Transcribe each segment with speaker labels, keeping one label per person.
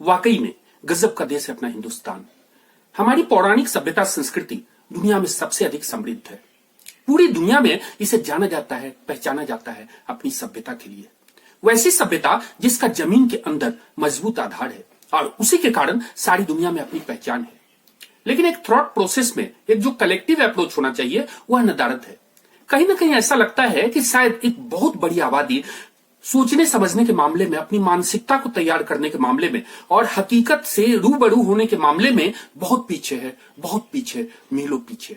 Speaker 1: वाकई में गजब का देश है अपना हिंदुस्तान। हमारी पौराणिक सभ्यता संस्कृति दुनिया में सबसे अधिक समृद्ध है। पूरी दुनिया में इसे जाना जाता है, पहचाना जाता है अपनी सभ्यता के लिए। वैसी सभ्यता जिसका जमीन के अंदर मजबूत आधार है और उसी के कारण सारी दुनिया में अपनी पहचान है। लेकिन एक थॉट प्रोसेस में एक जो कलेक्टिव अप्रोच होना चाहिए वह नदारद है। कहीं ना कहीं ऐसा लगता है कि शायद एक बहुत बड़ी आबादी सोचने समझने के मामले में, अपनी मानसिकता को तैयार करने के मामले में और हकीकत से रूबरू होने के मामले में बहुत पीछे है, बहुत पीछे, मीलों पीछे।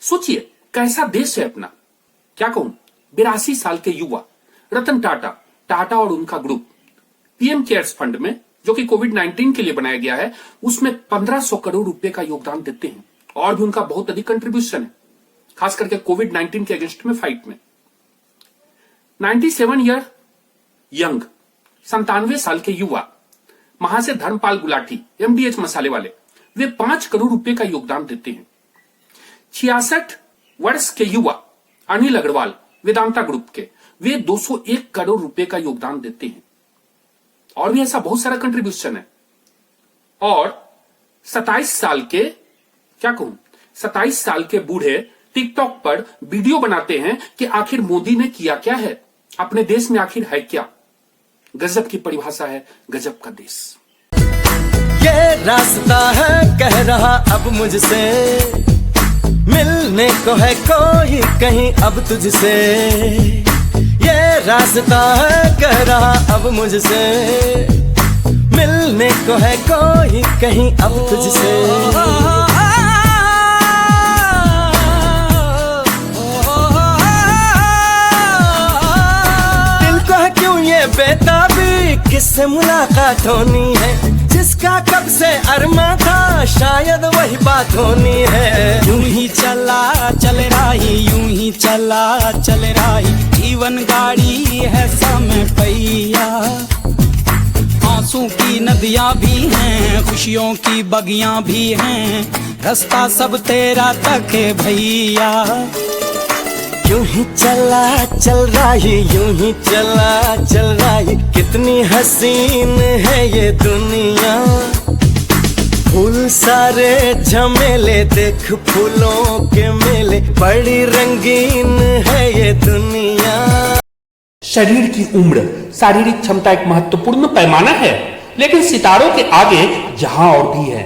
Speaker 1: सोचिए कैसा देश है अपना। क्या कहूं, 82 साल के युवा रतन टाटा और उनका ग्रुप पीएम केयर्स फंड में, जो कि कोविड-19 के लिए बनाया गया है, उसमें 1500 करोड़ रुपए का योगदान देते हैं। और भी उनका बहुत अधिक कंट्रीब्यूशन है, खास करके कोविड-19 के अगेंस्ट में फाइट में। 97 ईयर यंग 97 साल के युवा महाशय धर्मपाल गुलाटी, एमडीएच मसाले वाले, वे 5 करोड़ रुपए का योगदान देते हैं। 66 वर्ष के युवा अनिल अग्रवाल वेदांता ग्रुप के, वे 201 करोड़ रुपए का योगदान देते हैं। और भी ऐसा बहुत सारा कंट्रीब्यूशन है। और 27 साल के, क्या कहूं, 27 साल के बूढ़े टिकटॉक पर वीडियो बनाते हैं कि आखिर मोदी ने किया क्या है, अपने देश में आखिर है क्या। गजब की परिभाषा है, गजब का देश।
Speaker 2: ये रास्ता है कह रहा अब मुझसे, मिलने को है कोई कहीं अब तुझसे। ये रास्ता है कह रहा अब मुझसे, मिलने को है कोई कहीं अब तुझसे। दिल को है क्यों ये बेताबी, किससे मुलाकात होनी है, जिसका कब से अरमा था शायद वही बात होनी है।
Speaker 3: यूं ही चला चल रही, यूं ही चला चल रही, जीवन गाड़ी है समय पहिया। आंसू की नदियां भी हैं, खुशियों की बगियां भी हैं, रास्ता सब तेरा तक है भैया।
Speaker 2: यूं ही चला चल रही, यूं ही चला चल रही, कितनी हसीन है ये दुनिया। फूल सारे झमेले देख फूलों के मेले, बड़ी रंगीन है ये दुनिया।
Speaker 1: शरीर की उम्र, शारीरिक क्षमता एक महत्वपूर्ण पैमाना है, लेकिन सितारों के आगे जहां और भी है।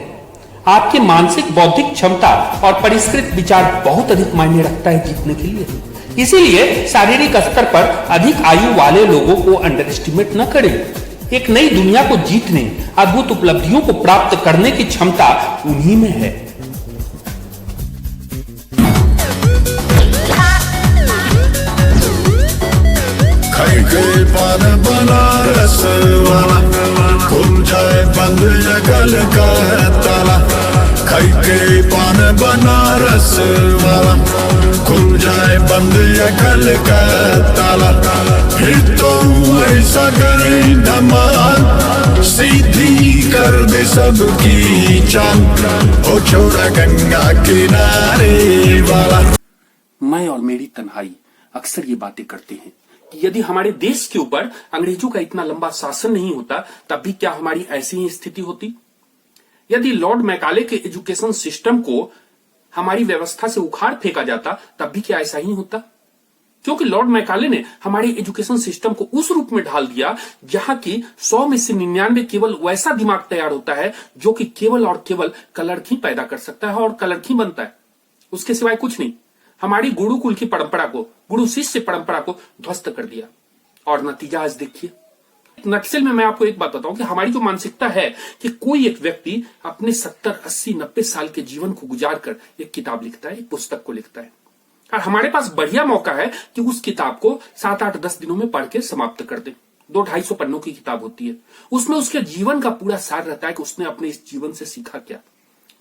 Speaker 1: आपकी मानसिक बौद्धिक क्षमता और परिष्कृत विचार बहुत अधिक मायने रखता है जीतने के लिए। इसीलिए शारीरिक स्तर पर अधिक आयु वाले लोगों को अंडर एस्टिमेट न करें। एक नई दुनिया को जीतने, अद्भुत उपलब्धियों को प्राप्त करने की क्षमता उन्हीं में है।
Speaker 4: खाई के पान बनारस वाला, खुल जाए बंद ये गल का ताला। खाई के पान बनारस वाला, खुल जाए बंद ये गल का ताला। फिर तो ऐसा करे धमाल, सीधी कर दे सबकी चाल, ओ छोड़ा गंगा किनारे वाला।
Speaker 1: मैं और मेरी तन्हाई अक्सर ये बातें करते हैं कि यदि हमारे देश के ऊपर अंग्रेजों का इतना लंबा शासन नहीं होता, तब भी क्या हमारी ऐसी ही स्थिति होती। यदि लॉर्ड मैकाले के एजुकेशन सिस्टम को हमारी व्यवस्था से उखाड़ फेंका जाता, तब भी क्या ऐसा ही होता। क्योंकि लॉर्ड मैकाले ने हमारे एजुकेशन सिस्टम को उस रूप में ढाल दिया जहां की 100 में से 99 केवल वैसा दिमाग तैयार होता है जो कि केवल और केवल कलरखी पैदा कर सकता है और कलरखी बनता है, उसके सिवाय कुछ नहीं। हमारी गुरुकुल की परंपरा को, गुरु शिष्य परंपरा को ध्वस्त कर दिया। और नतीजा आज देखिए। नक्सल में मैं आपको एक बात बताऊं कि हमारी जो मानसिकता है कि कोई एक व्यक्ति अपने 70, 80, 90 साल के जीवन को गुजार कर एक किताब लिखता है, एक पुस्तक को लिखता है, और हमारे पास बढ़िया मौका है कि उस किताब को 7, 8, 10 दिनों में पढ़ के समाप्त कर दे। 200-250 पन्नों की किताब होती है, उसमें उसके जीवन का पूरा सार रहता है कि उसने अपने इस जीवन से सीखा क्या।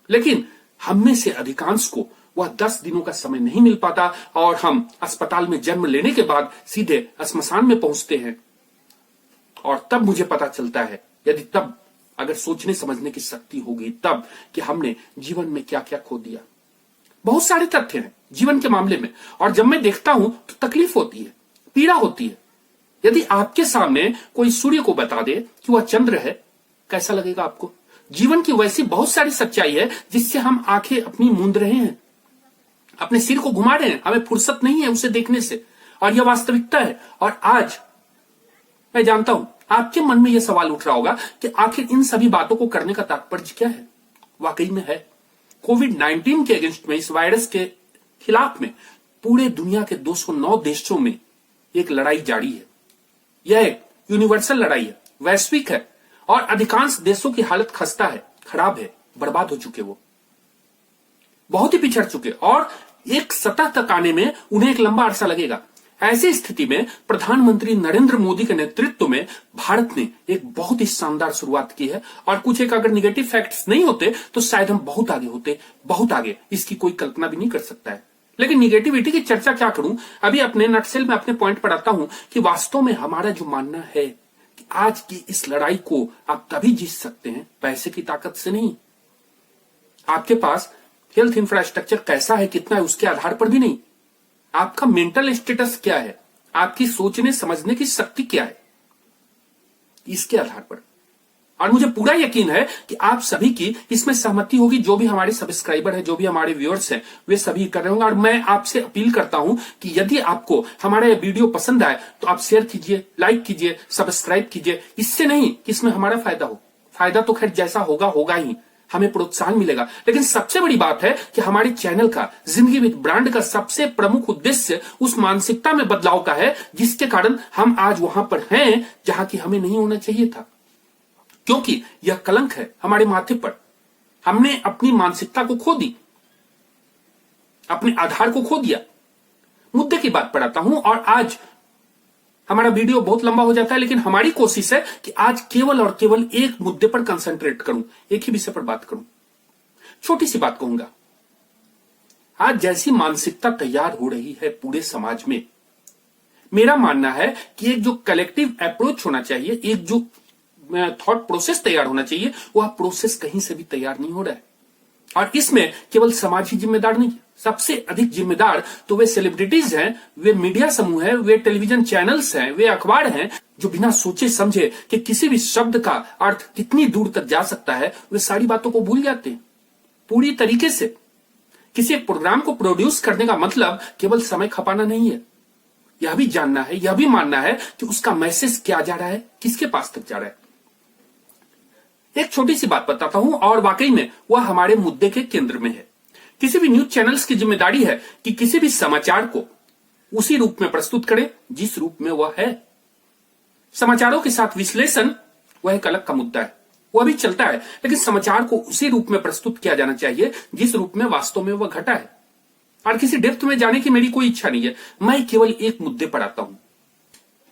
Speaker 1: लेकिन हम में से अधिकांश को वह 10 दिनों का समय नहीं मिल पाता और हम अस्पताल में जन्म लेने के बाद सीधे श्मशान में पहुंचते हैं। और तब मुझे पता चलता है, यदि तब अगर सोचने समझने की शक्ति होगी तब, कि हमने जीवन में क्या क्या खो दिया। बहुत सारे तथ्य हैं जीवन के मामले में, और जब मैं देखता हूं तो तकलीफ होती है, पीड़ा होती है। यदि आपके सामने कोई सूर्य को बता दे कि वह चंद्र है, कैसा लगेगा आपको? जीवन की वैसी बहुत सारी सच्चाई है जिससे हम आंखें अपनी मूंद रहे हैं, अपने सिर को घुमा रहे हैं, हमें फुर्सत नहीं है उसे देखने से, और यह वास्तविकता है। और आज मैं जानता हूं आपके मन में यह सवाल उठ रहा होगा कि आखिर इन सभी बातों को करने का तात्पर्य क्या है? वाकई में है, कोविड-19 के अगेंस्ट में, इस वायरस के खिलाफ में पूरे दुनिया के 209 देशों में एक लड़ाई जारी है। यह एक यूनिवर्सल लड़ाई है, वैश्विक है, और अधिकांश देशों की हालत खस्ता है, खराब है, बर्बाद हो चुके, वो बहुत ही पिछड़ चुके, और एक सतह तक आने में उन्हें एक लंबा अरसा लगेगा। ऐसी स्थिति में प्रधानमंत्री नरेंद्र मोदी के नेतृत्व में भारत ने एक बहुत ही शानदार शुरुआत की है, और कुछ एक अगर निगेटिव फैक्ट्स नहीं होते तो शायद हम बहुत आगे होते, बहुत आगे, इसकी कोई कल्पना भी नहीं कर सकता है। लेकिन निगेटिविटी की चर्चा क्या करूं, अभी अपने नटसेल में अपने पॉइंट पर आता हूं कि वास्तव में हमारा जो मानना है कि आज की इस लड़ाई को आप तभी जीत सकते हैं पैसे की ताकत से नहीं, आपके पास हेल्थ इंफ्रास्ट्रक्चर कैसा है, कितना है, उसके आधार पर भी नहीं, आपका मेंटल स्टेटस क्या है, आपकी सोचने समझने की शक्ति क्या है, इसके आधार पर। और मुझे पूरा यकीन है कि आप सभी की इसमें सहमति होगी, जो भी हमारे सब्सक्राइबर है, जो भी हमारे व्यूअर्स हैं, वे सभी कर रहे होंगे। और मैं आपसे अपील करता हूं कि यदि आपको हमारा यह वीडियो पसंद आए तो आप शेयर कीजिए, लाइक कीजिए, सब्सक्राइब कीजिए। इससे नहीं कि इसमें हमारा फायदा हो, फायदा तो खैर जैसा होगा होगा ही, हमें प्रोत्साहन मिलेगा, लेकिन सबसे बड़ी बात है कि हमारे चैनल का, जिंदगी विद ब्रांड का सबसे प्रमुख उद्देश्य उस मानसिकता में बदलाव का है जिसके कारण हम आज वहां पर हैं जहां की हमें नहीं होना चाहिए था। क्योंकि यह कलंक है हमारे माथे पर, हमने अपनी मानसिकता को खो दी, अपने आधार को खो दिया। मुद्दे की बात पर आता हूं, और आज हमारा वीडियो बहुत लंबा हो जाता है, लेकिन हमारी कोशिश है कि आज केवल और केवल एक मुद्दे पर कंसंट्रेट करूं, एक ही विषय पर बात करूं। छोटी सी बात कहूंगा, आज जैसी मानसिकता तैयार हो रही है पूरे समाज में, मेरा मानना है कि एक जो कलेक्टिव अप्रोच होना चाहिए, एक जो थॉट प्रोसेस तैयार होना चाहिए, वह प्रोसेस कहीं से भी तैयार नहीं हो रहा है। और इसमें केवल समाज ही जिम्मेदार नहीं है, सबसे अधिक जिम्मेदार तो वे सेलिब्रिटीज हैं, वे मीडिया समूह हैं, वे टेलीविजन चैनल्स हैं, वे अखबार हैं, जो बिना सोचे समझे कि किसी भी शब्द का अर्थ कितनी दूर तक जा सकता है, वे सारी बातों को भूल जाते हैं पूरी तरीके से। किसी एक प्रोग्राम को प्रोड्यूस करने का मतलब केवल समय खपाना नहीं है, यह भी जानना है, यह भी मानना है कि उसका मैसेज क्या जा रहा है, किसके पास तक जा रहा है। एक छोटी सी बात बताता हूं, और वाकई में वह हमारे मुद्दे के केंद्र में है। किसी भी न्यूज चैनल्स की जिम्मेदारी है कि किसी भी समाचार को उसी रूप में प्रस्तुत करे जिस रूप में वह है। समाचारों के साथ विश्लेषण वह एक अलग का मुद्दा है, वह भी चलता है, लेकिन समाचार को उसी रूप में प्रस्तुत किया जाना चाहिए जिस रूप में वास्तव में वह घटा है। और किसी डेप्थ में जाने की मेरी कोई इच्छा नहीं है, मैं केवल एक मुद्दे पर आता हूं।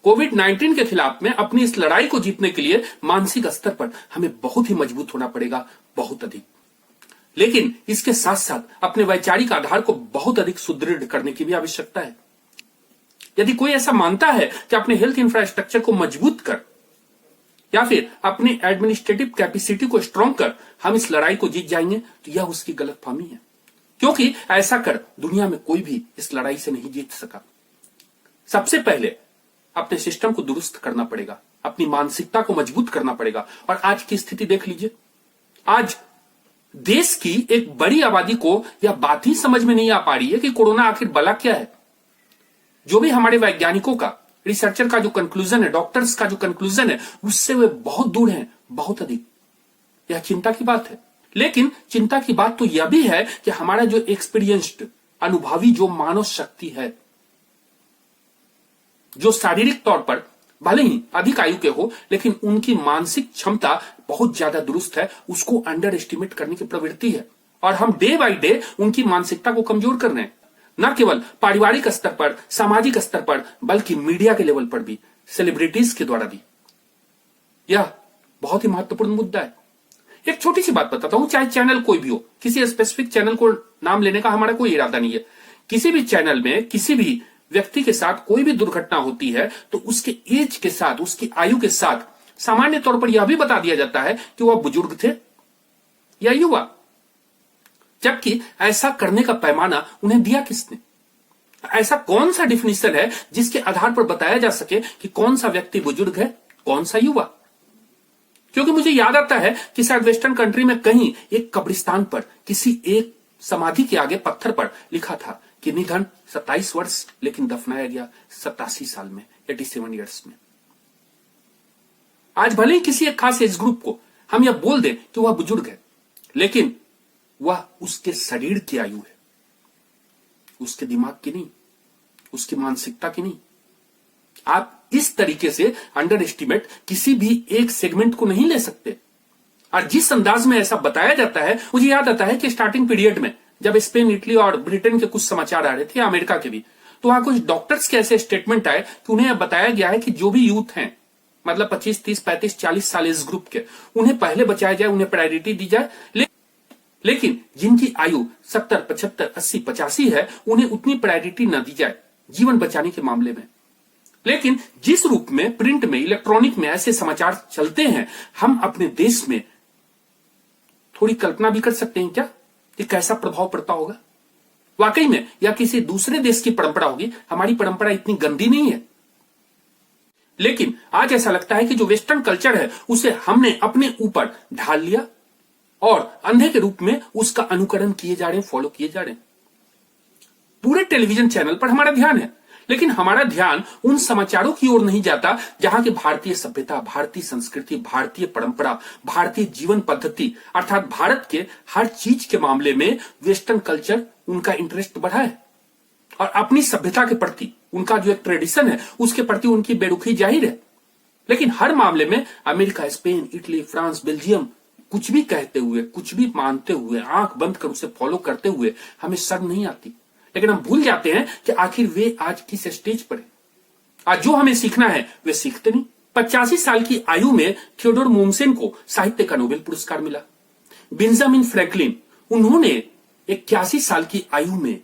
Speaker 1: कोविड-19 के खिलाफ में अपनी इस लड़ाई को जीतने के लिए मानसिक स्तर पर हमें बहुत ही मजबूत होना पड़ेगा, बहुत अधिक। लेकिन इसके साथ साथ अपने वैचारिक आधार को बहुत अधिक सुदृढ़ करने की भी आवश्यकता है। यदि कोई ऐसा मानता है कि अपने हेल्थ इंफ्रास्ट्रक्चर को मजबूत कर या फिर अपने एडमिनिस्ट्रेटिव कैपेसिटी को स्ट्रॉन्ग कर हम इस लड़ाई को जीत जाएंगे, तो यह उसकी गलतफहमी है, क्योंकि ऐसा कर दुनिया में कोई भी इस लड़ाई से नहीं जीत सका। सबसे पहले अपने सिस्टम को दुरुस्त करना पड़ेगा, अपनी मानसिकता को मजबूत करना पड़ेगा। और आज की स्थिति देख लीजिए, आज देश की एक बड़ी आबादी को यह बात ही समझ में नहीं आ पा रही है कि कोरोना आखिर बला क्या है। जो भी हमारे वैज्ञानिकों का, रिसर्चर का जो कंक्लूजन है, डॉक्टर्स का जो कंक्लूजन है, उससे वे बहुत दूर हैं, बहुत अधिक। यह चिंता की बात है। लेकिन चिंता की बात तो यह भी है कि हमारा जो एक्सपीरियंस्ड, अनुभवी जो मानव शक्ति है, जो शारीरिक तौर पर भले ही अधिक आयु के हो, लेकिन उनकी मानसिक क्षमता बहुत ज्यादा दुरुस्त है, उसको अंडर एस्टिमेट करने की प्रवृत्ति है। और हम डे बाय डे उनकी मानसिकता को कमजोर कर रहे हैं, न केवल पारिवारिक स्तर पर, सामाजिक स्तर पर, बल्कि मीडिया के लेवल पर भी, सेलिब्रिटीज के द्वारा भी। यह बहुत ही महत्वपूर्ण मुद्दा है। एक छोटी सी बात बताता हूं, चाहे चैनल कोई भी हो, किसी स्पेसिफिक चैनल को नाम लेने का हमारा कोई इरादा नहीं है। किसी भी चैनल में किसी भी व्यक्ति के साथ कोई भी दुर्घटना होती है तो उसके एज के साथ, उसकी आयु के साथ सामान्य तौर पर यह भी बता दिया जाता है कि वह बुजुर्ग थे या युवा, जबकि ऐसा करने का पैमाना उन्हें दिया किसने? ऐसा कौन सा डिफिनेशन है जिसके आधार पर बताया जा सके कि कौन सा व्यक्ति बुजुर्ग है, कौन सा युवा? क्योंकि मुझे याद आता है कि शायद वेस्टर्न कंट्री में कहीं एक कब्रिस्तान पर किसी एक समाधि के आगे पत्थर पर लिखा था कि निधन 27 वर्ष, लेकिन दफनाया गया 87 साल में, 87 ईयर्स में। आज भले ही किसी एक खास एज ग्रुप को हम यह बोल दें कि वह बुजुर्ग है, लेकिन वह उसके शरीर की आयु है, उसके दिमाग की नहीं, उसकी मानसिकता की नहीं। आप इस तरीके से अंडर एस्टिमेट किसी भी एक सेगमेंट को नहीं ले सकते। और जिस अंदाज में ऐसा बताया जाता है, मुझे याद आता है कि स्टार्टिंग पीरियड में जब स्पेन, इटली और ब्रिटेन के कुछ समाचार आ रहे थे, अमेरिका के भी, तो वहां कुछ डॉक्टर्स के ऐसे स्टेटमेंट आए कि उन्हें बताया गया है कि जो भी यूथ हैं, मतलब 25, 30, 35, 40 साल इस ग्रुप के, उन्हें पहले बचाया जाए, उन्हें प्रायोरिटी दी जाए। लेकिन जिनकी आयु 70, 75, 80, 85 है, उन्हें उतनी प्रायोरिटी न दी जाए जीवन बचाने के मामले में। लेकिन जिस रूप में प्रिंट में, इलेक्ट्रॉनिक में ऐसे समाचार चलते हैं, हम अपने देश में थोड़ी कल्पना भी कर सकते हैं क्या कि कैसा प्रभाव पड़ता होगा। वाकई में या किसी दूसरे देश की परंपरा होगी, हमारी परंपरा इतनी गंदी नहीं है। लेकिन आज ऐसा लगता है कि जो वेस्टर्न कल्चर है उसे हमने अपने ऊपर ढाल लिया और अंधे के रूप में उसका अनुकरण किए जा रहे हैं, फॉलो किए जा रहे हैं। पूरे टेलीविजन चैनल पर हमारा ध्यान है, लेकिन हमारा ध्यान उन समाचारों की ओर नहीं जाता जहां की भारतीय सभ्यता, भारतीय संस्कृति, भारतीय परंपरा, भारतीय जीवन पद्धति अर्थात भारत के हर चीज के मामले में वेस्टर्न कल्चर उनका इंटरेस्ट बढ़ा है और अपनी सभ्यता के प्रति उनका जो एक ट्रेडिशन है उसके प्रति उनकी बेरुखी जाहिर है। लेकिन हर मामले में America, Spain, Italy, France, Belgium कुछ भी कहते हुए, कुछ भी मानते हुए, आंख बंद कर उसे फॉलो करते हुए हमें शर्म नहीं आती। लेकिन हम भूल जाते हैं कि आखिर वे आज किस स्टेज पर है। आज जो हमें सीखना है वे सीखते नहीं। 85 साल की आयु में थियोडोर मोमसेन को साहित्य का नोबेल पुरस्कार मिला। बेंजामिन फ्रैंकलिन, उन्होंने 81 साल की आयु में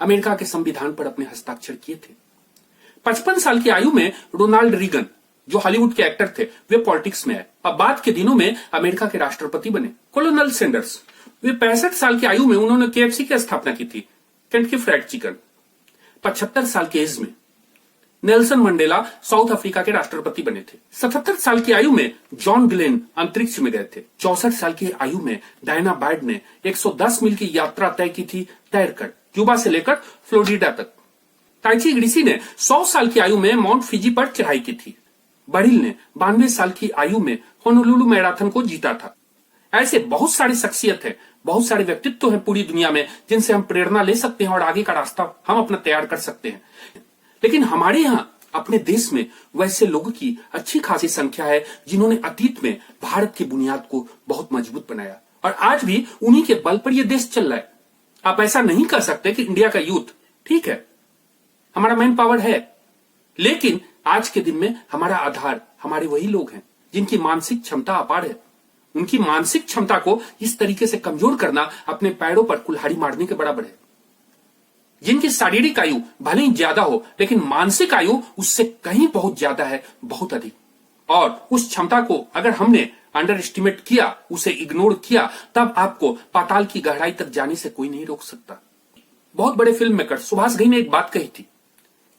Speaker 1: अमेरिका के संविधान पर अपने हस्ताक्षर किए थे। 55 साल की आयु में रोनाल्ड रीगन, जो हॉलीवुड के एक्टर थे, वे पॉलिटिक्स में आए और बाद के दिनों में अमेरिका के राष्ट्रपति बने। कोलोनल सैंडर्स, वे 65 साल की आयु में उन्होंने KFC की स्थापना की थी, केंटकी फ्राइड चिकन। 75 साल के एज में नेल्सन मंडेला साउथ अफ्रीका के राष्ट्रपति बने थे। 77 साल की आयु में जॉन ग्लेन अंतरिक्ष में गए थे। 64 साल की आयु में डायना बायड ने 110 मील की यात्रा तय की थी तैरकर, क्यूबा से लेकर फ्लोरिडा तक। ताइची ग्रिसी ने 100 साल की आयु में माउंट फिजी पर चढ़ाई की थी। बरिल ने 92 साल की आयु में होनोलुलु मैराथन को जीता था। ऐसे बहुत सारी शख्सियत है, बहुत सारे व्यक्तित्व हैं पूरी दुनिया में जिनसे हम प्रेरणा ले सकते हैं और आगे का रास्ता हम अपना तैयार कर सकते हैं। लेकिन हमारे यहाँ अपने देश में वैसे लोगों की अच्छी खासी संख्या है जिन्होंने अतीत में भारत की बुनियाद को बहुत मजबूत बनाया और आज भी उन्हीं के बल पर यह देश चल रहा है। आप ऐसा नहीं कर सकते कि इंडिया का यूथ, ठीक है, हमारा मैन पावर है, लेकिन आज के दिन में हमारा आधार हमारे वही लोग हैं जिनकी मानसिक क्षमता अपार है। उनकी मानसिक क्षमता को इस तरीके से कमजोर करना अपने पैरों पर कुल्हाड़ी मारने के बराबर है। जिनकी शारीरिक आयु भले ही ज्यादा हो, लेकिन मानसिक आयु उससे कहीं बहुत ज्यादा है, बहुत अधिक। और उस क्षमता को अगर हमने अंडर एस्टिमेट किया, उसे इग्नोर किया, तब आपको पाताल की गहराई तक जाने से कोई नहीं रोक सकता। बहुत बड़े फिल्म मेकर सुभाष घई ने एक बात कही थी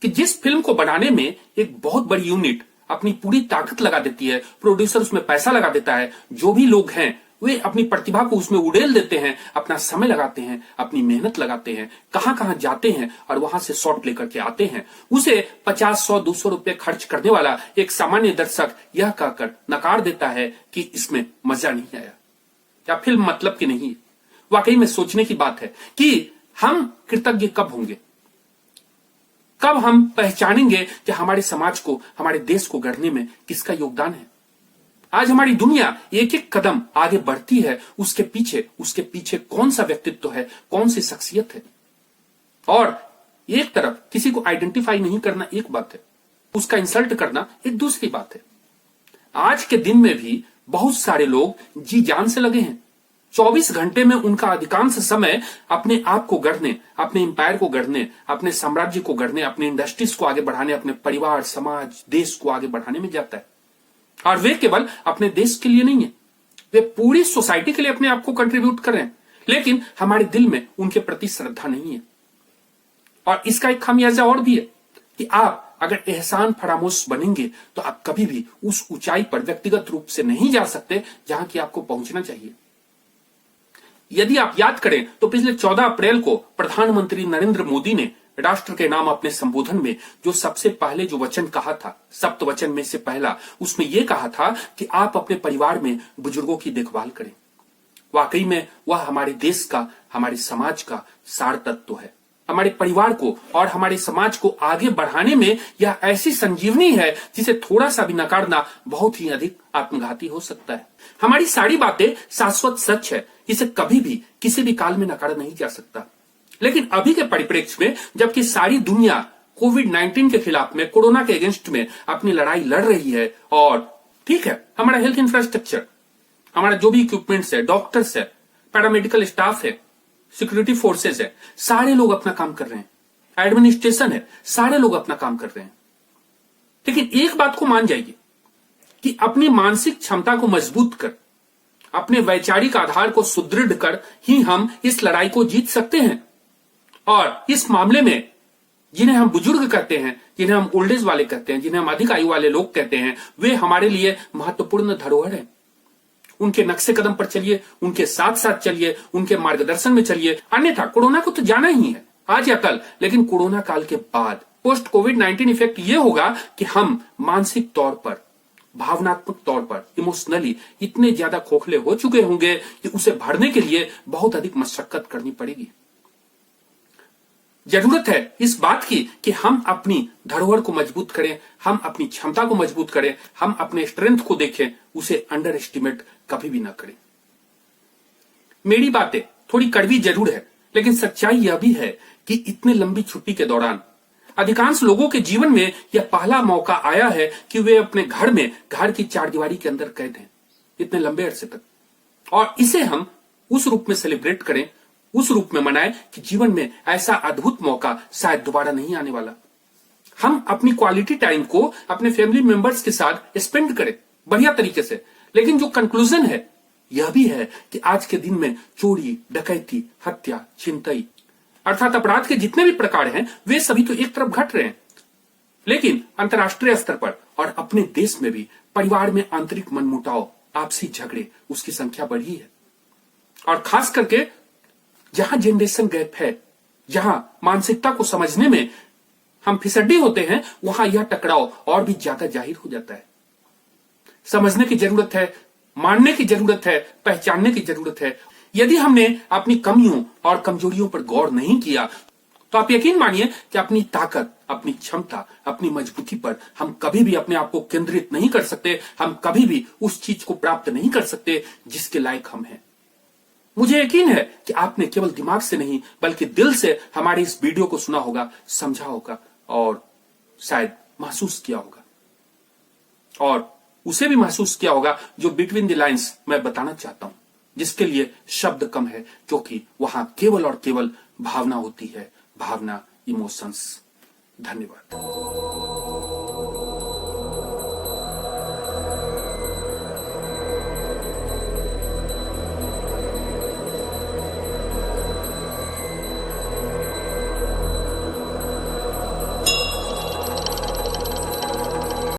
Speaker 1: कि जिस फिल्म को बनाने में एक बहुत बड़ी यूनिट अपनी पूरी ताकत लगा देती है, प्रोड्यूसर उसमें पैसा लगा देता है, जो भी लोग हैं वे अपनी प्रतिभा को उसमें उड़ेल देते हैं, अपना समय लगाते हैं, अपनी मेहनत लगाते हैं, कहां कहां जाते हैं और वहां से शॉट लेकर के आते हैं, उसे 50, 100, 200 रुपए खर्च करने वाला एक सामान्य दर्शक यह कहकर नकार देता है कि इसमें मजा नहीं आया या फिल्म मतलब की नहीं है। वाकई में सोचने की बात है कि हम कृतज्ञ कब होंगे, कब हम पहचानेंगे कि हमारे समाज को, हमारे देश को गढ़ने में किसका योगदान है। आज हमारी दुनिया एक एक कदम आगे बढ़ती है, उसके पीछे कौन सा व्यक्तित्व है, कौन सी शख्सियत है। और एक तरफ किसी को आइडेंटिफाई नहीं करना एक बात है, उसका इंसल्ट करना एक दूसरी बात है। आज के दिन में भी बहुत सारे लोग जी जान से लगे हैं। 24 घंटे में उनका अधिकांश समय अपने आप को गढ़ने, अपने एम्पायर को गढ़ने, अपने साम्राज्य को गढ़ने, अपने इंडस्ट्रीज को आगे बढ़ाने, अपने परिवार, समाज, देश को आगे बढ़ाने में जाता है। और वे केवल अपने देश के लिए नहीं है, वे पूरी सोसाइटी के लिए अपने आप को कंट्रीब्यूट कर रहे हैं, लेकिन हमारे दिल में उनके प्रति श्रद्धा नहीं है। और इसका एक खामियाजा और भी है कि आप अगर एहसान फरामोश बनेंगे तो आप कभी भी उस ऊंचाई पर व्यक्तिगत रूप से नहीं जा सकते जहां की आपको पहुंचना चाहिए। यदि आप याद करें तो पिछले 14 अप्रैल को प्रधानमंत्री नरेंद्र मोदी ने राष्ट्र के नाम अपने संबोधन में जो सबसे पहले जो वचन कहा था, सप्तवचन में से पहला, उसमें यह कहा था कि आप अपने परिवार में बुजुर्गों की देखभाल करें। वाकई में वह हमारे देश का, हमारे समाज का सार तत्व है। हमारे परिवार को और हमारे समाज को आगे बढ़ाने में यह ऐसी संजीवनी है जिसे थोड़ा सा भी नकारना बहुत ही अधिक आत्मघाती हो सकता है। हमारी सारी बातें शाश्वत सच है, इसे कभी भी किसी भी काल में नकारा नहीं जा सकता। लेकिन अभी के परिप्रेक्ष्य में, जबकि सारी दुनिया कोविड-19 के खिलाफ में, कोरोना के अगेंस्ट में अपनी लड़ाई लड़ रही है, और ठीक है, हमारा हेल्थ इंफ्रास्ट्रक्चर, हमारा जो भी इक्विपमेंट्स है, डॉक्टर्स है, पैरामेडिकल स्टाफ है, सिक्योरिटी फोर्सेस है, सारे लोग अपना काम कर रहे हैं, एडमिनिस्ट्रेशन है, सारे लोग अपना काम कर रहे हैं। लेकिन एक बात को मान जाइए कि अपनी मानसिक क्षमता को मजबूत कर, अपने वैचारिक आधार को सुदृढ़ कर ही हम इस लड़ाई को जीत सकते हैं। और इस मामले में जिन्हें हम बुजुर्ग कहते हैं, जिन्हें हम ओल्ड एज वाले कहते हैं, जिन्हें हम अधिक आयु वाले लोग कहते हैं, वे हमारे लिए महत्वपूर्ण धरोहर है। उनके नक्शे कदम पर चलिए, उनके साथ साथ चलिए, उनके मार्गदर्शन में चलिए। अन्यथा कोरोना को तो जाना ही है आज या कल, लेकिन कोरोना काल के बाद पोस्ट कोविड-19 इफेक्ट ये होगा कि हम मानसिक तौर पर, भावनात्मक तौर पर, इमोशनली इतने ज्यादा खोखले हो चुके होंगे कि उसे भरने के लिए बहुत अधिक मशक्कत करनी पड़ेगी। जरूरत है इस बात की कि हम अपनी धरोहर को मजबूत करें, हम अपनी क्षमता को मजबूत करें, हम अपने स्ट्रेंथ को देखें, उसे अंडर एस्टिमेट कभी भी ना करें। मेरी बातें थोड़ी कड़वी जरूर है, लेकिन सच्चाई यह भी है कि इतने लंबी छुट्टी के दौरान अधिकांश लोगों के जीवन में यह पहला मौका आया है कि वे अपने घर में, घर की चारदीवारी के अंदर कैद हैं इतने लंबे अरसे तक, और इसे हम उस रूप में सेलिब्रेट करें, उस रूप में मनाएं कि जीवन में ऐसा अद्भुत मौका शायद दोबारा नहीं आने वाला। हम अपनी क्वालिटी टाइम को अपने फैमिली मेंबर्स के साथ स्पेंड करें बढ़िया तरीके से। लेकिन जो कंक्लूजन है यह भी है कि आज के दिन में चोरी, डकैती, हत्या, छिनतई अर्थात अपराध के जितने भी प्रकार हैं वे सभी तो एक तरफ घट रहे हैं, लेकिन अंतर्राष्ट्रीय स्तर पर और अपने देश में भी परिवार में आंतरिक मनमुटाव, आपसी झगड़े, उसकी संख्या बढ़ी है। और खास करके जहां जनरेशन गैप है, जहां मानसिकता को समझने में हम फिसड्डी होते हैं, वहां यह टकराव और भी ज्यादा जाहिर हो जाता है। समझने की जरूरत है, मानने की जरूरत है, पहचानने की जरूरत है। यदि हमने अपनी कमियों और कमजोरियों पर गौर नहीं किया तो आप यकीन मानिए कि अपनी ताकत, अपनी क्षमता, अपनी मजबूती पर हम कभी भी अपने आप को केंद्रित नहीं कर सकते, हम कभी भी उस चीज को प्राप्त नहीं कर सकते जिसके लायक हम हैं। मुझे यकीन है कि आपने केवल दिमाग से नहीं बल्कि दिल से हमारे इस वीडियो को सुना होगा, समझा होगा और शायद महसूस किया होगा, और उसे भी महसूस किया होगा जो बिटवीन द लाइंस मैं बताना चाहता हूं, जिसके लिए शब्द कम है, क्योंकि वहां केवल और केवल भावना होती है, भावना, इमोशंस। धन्यवाद।